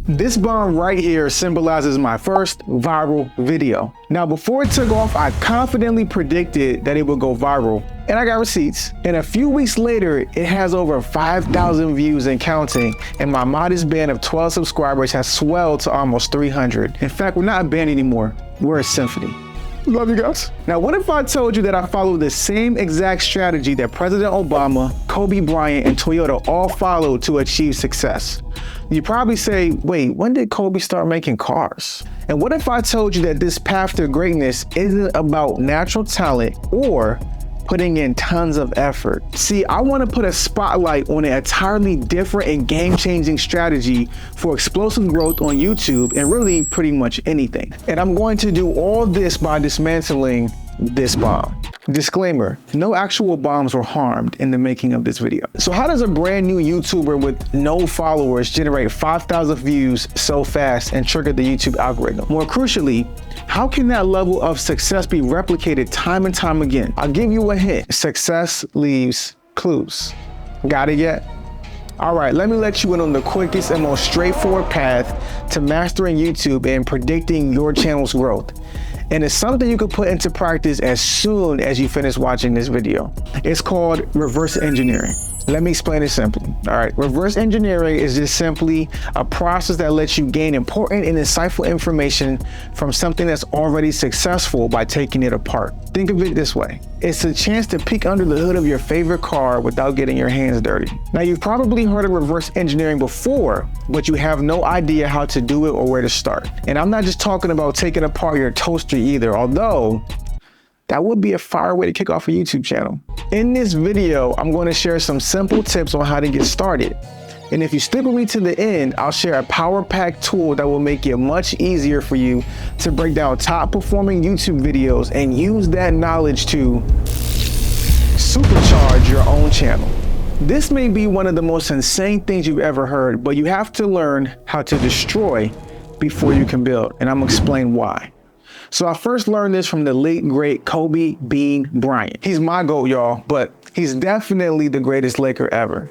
This bomb right here symbolizes my first viral video. Now, before it took off, I confidently predicted that it would go viral, and I got receipts. And a few weeks later, it has over 5,000 views and counting, and my modest band of 12 subscribers has swelled to almost 300. In fact, we're not a band anymore, we're a symphony. Love you guys. Now, what if I told you that I follow the same exact strategy that President Obama, Kobe Bryant, and Toyota all followed to achieve success? You probably say, wait, when did Kobe start making cars? And what if I told you that this path to greatness isn't about natural talent or putting in tons of effort? See, I want to put a spotlight on an entirely different and game-changing strategy for explosive growth on YouTube and really pretty much anything. And I'm going to do all this by dismantling this bomb. Disclaimer, no actual bombs were harmed in the making of this video. So how does a brand new YouTuber with no followers generate 5,000 views so fast and trigger the YouTube algorithm? More crucially, how can that level of success be replicated time and time again? I'll give you a hint. Success leaves clues. Got it yet? All right, let me let you in on the quickest and most straightforward path to mastering YouTube and predicting your channel's growth. And it's something you can put into practice as soon as you finish watching this video. It's called reverse engineering. Let me explain it simply. All right, reverse engineering is just simply a process that lets you gain important and insightful information from something that's already successful by taking it apart. Think of it this way. It's a chance to peek under the hood of your favorite car without getting your hands dirty. Now, you've probably heard of reverse engineering before, but you have no idea how to do it or where to start. And I'm not just talking about taking apart your toaster either, although that would be a fire way to kick off a YouTube channel. In this video, I'm going to share some simple tips on how to get started. And if you stick with me to the end, I'll share a power-packed tool that will make it much easier for you to break down top-performing YouTube videos and use that knowledge to supercharge your own channel. This may be one of the most insane things you've ever heard, but you have to learn how to destroy before you can build, and I'm gonna explain why. So I first learned this from the late, great Kobe Bean Bryant. He's my GOAT, y'all, but he's definitely the greatest Laker ever.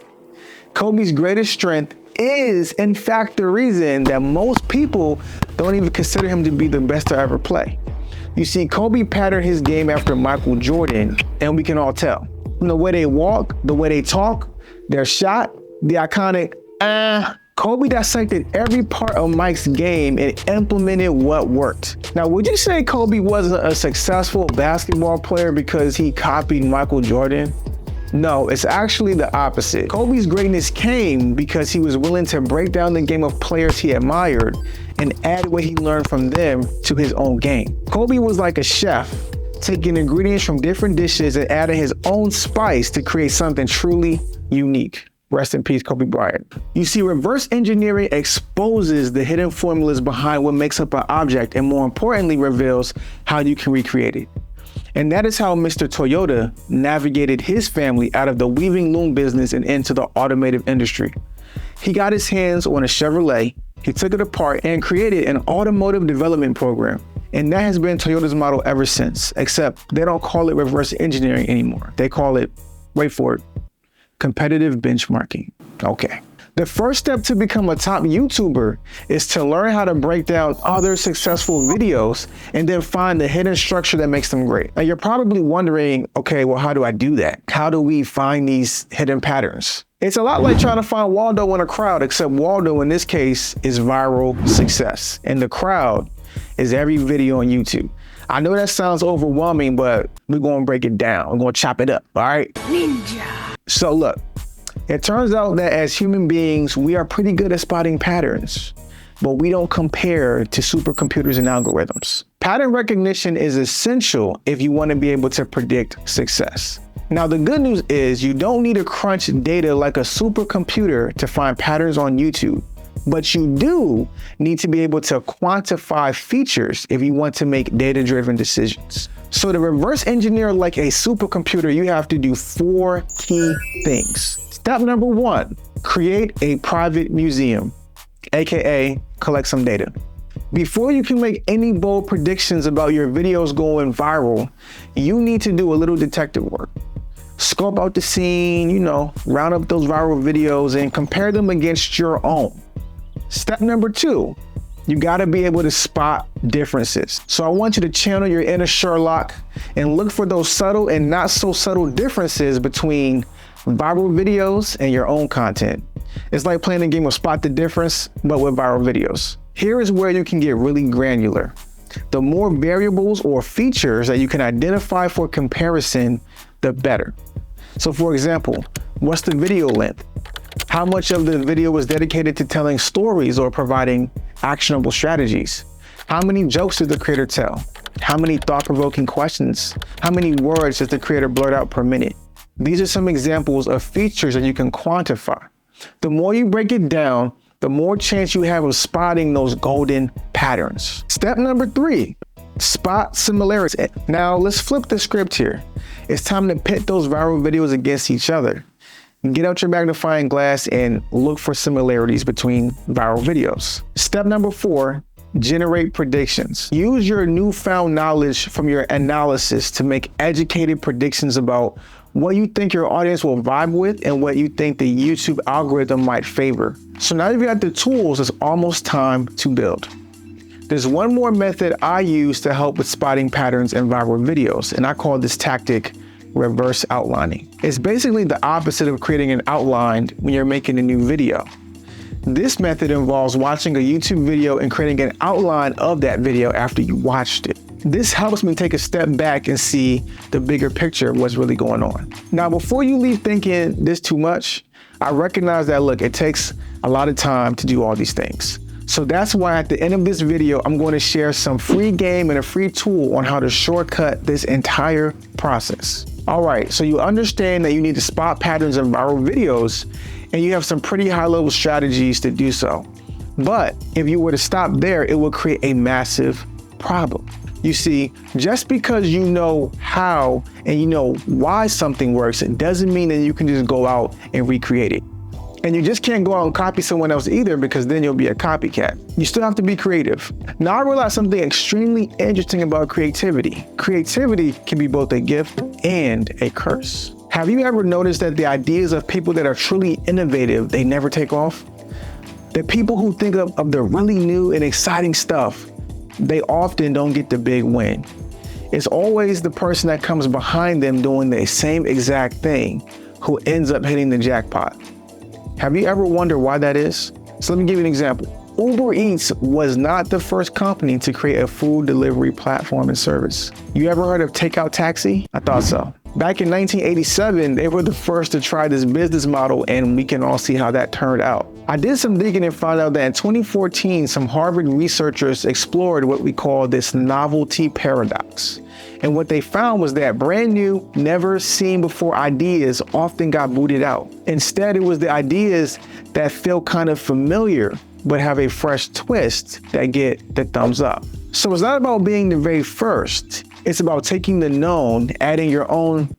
Kobe's greatest strength is, in fact, the reason that most people don't even consider him to be the best to ever play. You see, Kobe patterned his game after Michael Jordan, and we can all tell. From the way they walk, the way they talk, their shot, the iconic, Kobe dissected every part of Mike's game and implemented what worked. Now, would you say Kobe wasn't a successful basketball player because he copied Michael Jordan? No, it's actually the opposite. Kobe's greatness came because he was willing to break down the game of players he admired and add what he learned from them to his own game. Kobe was like a chef, taking ingredients from different dishes and adding his own spice to create something truly unique. Rest in peace, Kobe Bryant. You see, reverse engineering exposes the hidden formulas behind what makes up an object and, more importantly, reveals how you can recreate it. And that is how Mr. Toyota navigated his family out of the weaving loom business and into the automotive industry. He got his hands on a Chevrolet, he took it apart and created an automotive development program. And that has been Toyota's model ever since, except they don't call it reverse engineering anymore. They call it, wait for it, competitive benchmarking. Okay. The first step to become a top YouTuber is to learn how to break down other successful videos and then find the hidden structure that makes them great. Now, you're probably wondering, okay, well, how do I do that? How do we find these hidden patterns? It's a lot like trying to find Waldo in a crowd, except Waldo in this case is viral success, and the crowd is every video on YouTube. I know that sounds overwhelming, but we're gonna break it down. We're gonna chop it up, all right? Ninja. So look, it turns out that as human beings, we are pretty good at spotting patterns, but we don't compare to supercomputers and algorithms. Pattern recognition is essential if you want to be able to predict success. Now, the good news is you don't need to crunch data like a supercomputer to find patterns on YouTube, but you do need to be able to quantify features if you want to make data-driven decisions. So to reverse engineer like a supercomputer, you have to do 4 key things. Step number 1, create a private museum, AKA collect some data. Before you can make any bold predictions about your videos going viral, you need to do a little detective work. Scope out the scene, round up those viral videos and compare them against your own. Step number 2, you gotta be able to spot differences. So I want you to channel your inner Sherlock and look for those subtle and not so subtle differences between viral videos and your own content. It's like playing a game of spot the difference, but with viral videos. Here is where you can get really granular. The more variables or features that you can identify for comparison, the better. So for example, what's the video length? How much of the video was dedicated to telling stories or providing actionable strategies? How many jokes did the creator tell? How many thought-provoking questions? How many words does the creator blurt out per minute? These are some examples of features that you can quantify. The more you break it down, the more chance you have of spotting those golden patterns. Step number 3, spot similarities. Now let's flip the script here. It's time to pit those viral videos against each other. Get out your magnifying glass and look for similarities between viral videos. Step number 4, generate predictions. Use your newfound knowledge from your analysis to make educated predictions about what you think your audience will vibe with and what you think the YouTube algorithm might favor. So now you've got the tools, it's almost time to build. There's one more method I use to help with spotting patterns in viral videos, and I call this tactic reverse outlining. It's basically the opposite of creating an outline when you're making a new video. This method involves watching a YouTube video and creating an outline of that video after you watched it. This helps me take a step back and see the bigger picture of what's really going on. Now, before you leave thinking this too much, I recognize that, look, it takes a lot of time to do all these things. So that's why at the end of this video, I'm going to share some free game and a free tool on how to shortcut this entire process. All right, so you understand that you need to spot patterns in viral videos, and you have some pretty high-level strategies to do so. But if you were to stop there, it will create a massive problem. You see, just because you know how and you know why something works, it doesn't mean that you can just go out and recreate it. And you just can't go out and copy someone else either, because then you'll be a copycat. You still have to be creative. Now I realized something extremely interesting about creativity. Creativity can be both a gift and a curse. Have you ever noticed that the ideas of people that are truly innovative, they never take off? The people who think of the really new and exciting stuff, they often don't get the big win. It's always the person that comes behind them doing the same exact thing who ends up hitting the jackpot. Have you ever wondered why that is? So let me give you an example. Uber Eats was not the first company to create a food delivery platform and service. You ever heard of Takeout Taxi? I thought so. Back in 1987, they were the first to try this business model, and we can all see how that turned out. I did some digging and found out that in 2014, some Harvard researchers explored what we call this novelty paradox. And what they found was that brand new, never seen before ideas often got booted out. Instead, it was the ideas that feel kind of familiar, but have a fresh twist that get the thumbs up. So it's not about being the very first. It's about taking the known, adding your own,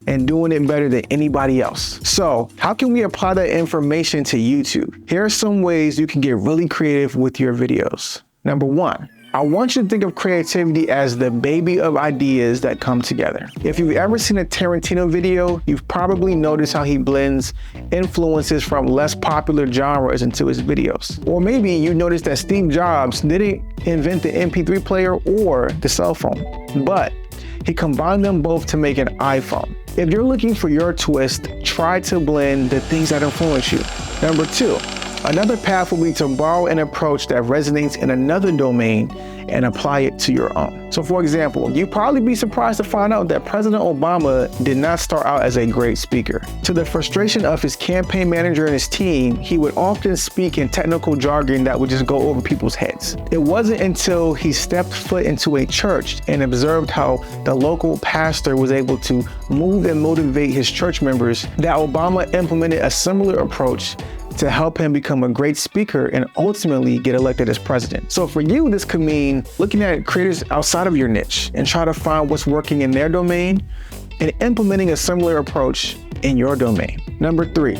and doing it better than anybody else. So how can we apply that information to YouTube? Here are some ways you can get really creative with your videos. Number 1, I want you to think of creativity as the baby of ideas that come together. If you've ever seen a Tarantino video, you've probably noticed how he blends influences from less popular genres into his videos. Or maybe you noticed that Steve Jobs didn't invent the MP3 player or the cell phone, but he combined them both to make an iPhone. If you're looking for your twist, try to blend the things that influence you. Number 2, another path will be to borrow an approach that resonates in another domain and apply it to your own. So for example, you'd probably be surprised to find out that President Obama did not start out as a great speaker. To the frustration of his campaign manager and his team, he would often speak in technical jargon that would just go over people's heads. It wasn't until he stepped foot into a church and observed how the local pastor was able to move and motivate his church members that Obama implemented a similar approach to help him become a great speaker and ultimately get elected as president. So for you, this could mean looking at creators outside of your niche and try to find what's working in their domain and implementing a similar approach in your domain. Number 3,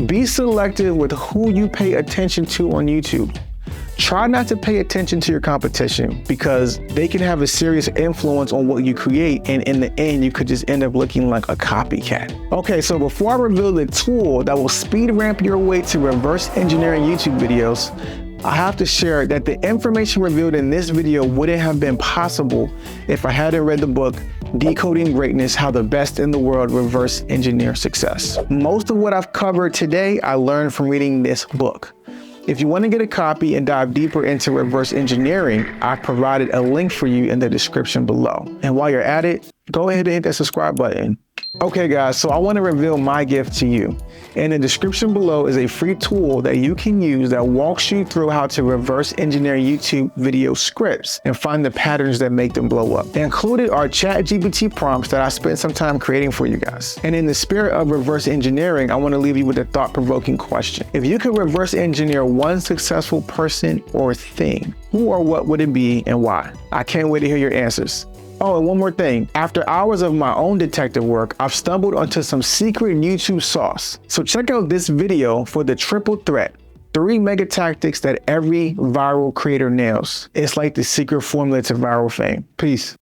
be selective with who you pay attention to on YouTube. Try not to pay attention to your competition because they can have a serious influence on what you create, and in the end, you could just end up looking like a copycat. Okay, so before I reveal the tool that will speed ramp your way to reverse engineering YouTube videos, I have to share that the information revealed in this video wouldn't have been possible if I hadn't read the book, Decoding Greatness, How the Best in the World Reverse Engineer Success. Most of what I've covered today, I learned from reading this book. If you want to get a copy and dive deeper into reverse engineering, I've provided a link for you in the description below. And while you're at it, go ahead and hit that subscribe button. Okay guys, so I want to reveal my gift to you. In the description below is a free tool that you can use that walks you through how to reverse engineer YouTube video scripts and find the patterns that make them blow up. Included are ChatGPT prompts that I spent some time creating for you guys. And in the spirit of reverse engineering, I want to leave you with a thought-provoking question. If you could reverse engineer one successful person or thing, who or what would it be and why? I can't wait to hear your answers. Oh, and one more thing. After hours of my own detective work, I've stumbled onto some secret YouTube sauce. So check out this video for the triple threat. 3 mega tactics that every viral creator nails. It's like the secret formula to viral fame. Peace.